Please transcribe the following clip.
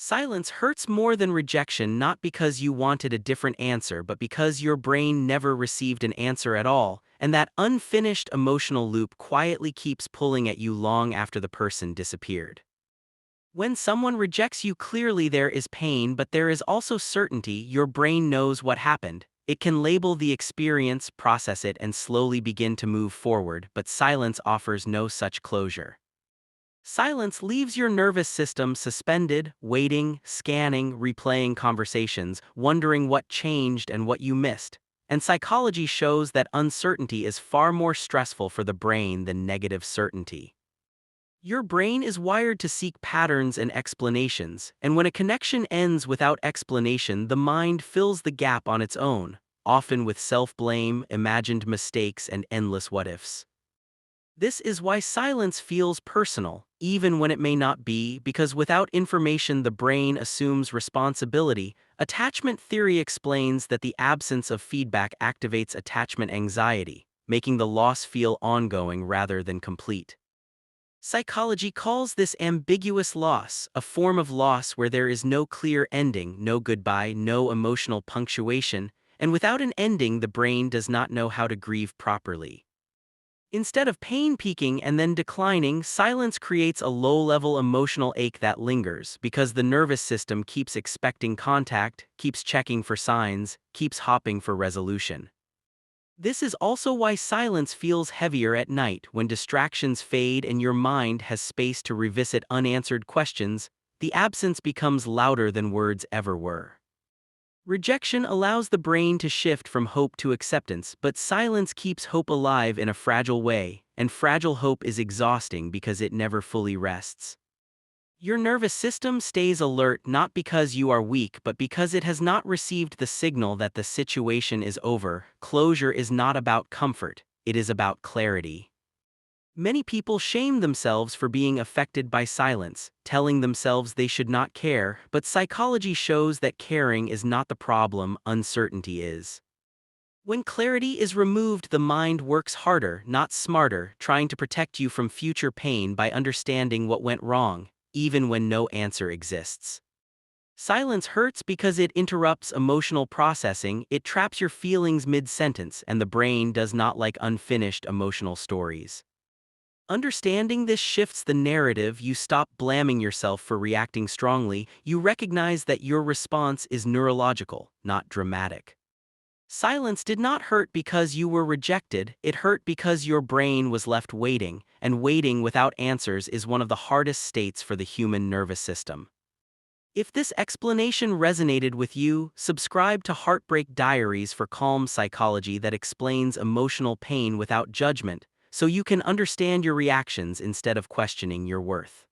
Silence hurts more than rejection, not because you wanted a different answer but because your brain never received an answer at all, and that unfinished emotional loop quietly keeps pulling at you long after the person disappeared. When someone rejects you, clearly there is pain, but there is also certainty. Your brain knows what happened. It can label the experience, process it, and slowly begin to move forward, but silence offers no such closure. Silence leaves your nervous system suspended, waiting, scanning, replaying conversations, wondering what changed and what you missed. And psychology shows that uncertainty is far more stressful for the brain than negative certainty. Your brain is wired to seek patterns and explanations, and when a connection ends without explanation, the mind fills the gap on its own, often with self-blame, imagined mistakes, and endless what-ifs. This is why silence feels personal, even when it may not be, because without information the brain assumes responsibility. Attachment theory explains that the absence of feedback activates attachment anxiety, making the loss feel ongoing rather than complete. Psychology calls this ambiguous loss, a form of loss where there is no clear ending, no goodbye, no emotional punctuation, and without an ending the brain does not know how to grieve properly. Instead of pain peaking and then declining, silence creates a low-level emotional ache that lingers because the nervous system keeps expecting contact, keeps checking for signs, keeps hoping for resolution. This is also why silence feels heavier at night when distractions fade and your mind has space to revisit unanswered questions. The absence becomes louder than words ever were. Rejection allows the brain to shift from hope to acceptance, but silence keeps hope alive in a fragile way, and fragile hope is exhausting because it never fully rests. Your nervous system stays alert not because you are weak but because it has not received the signal that the situation is over. Closure is not about comfort, it is about clarity. Many people shame themselves for being affected by silence, telling themselves they should not care, but psychology shows that caring is not the problem, uncertainty is. When clarity is removed, the mind works harder, not smarter, trying to protect you from future pain by understanding what went wrong, even when no answer exists. Silence hurts because it interrupts emotional processing, it traps your feelings mid-sentence, and the brain does not like unfinished emotional stories. Understanding this shifts the narrative. You stop blaming yourself for reacting strongly. You recognize that your response is neurological, not dramatic. Silence did not hurt because you were rejected, it hurt because your brain was left waiting, and waiting without answers is one of the hardest states for the human nervous system. If this explanation resonated with you, subscribe to Heartbreak Diaries for calm psychology that explains emotional pain without judgment, so you can understand your reactions instead of questioning your worth.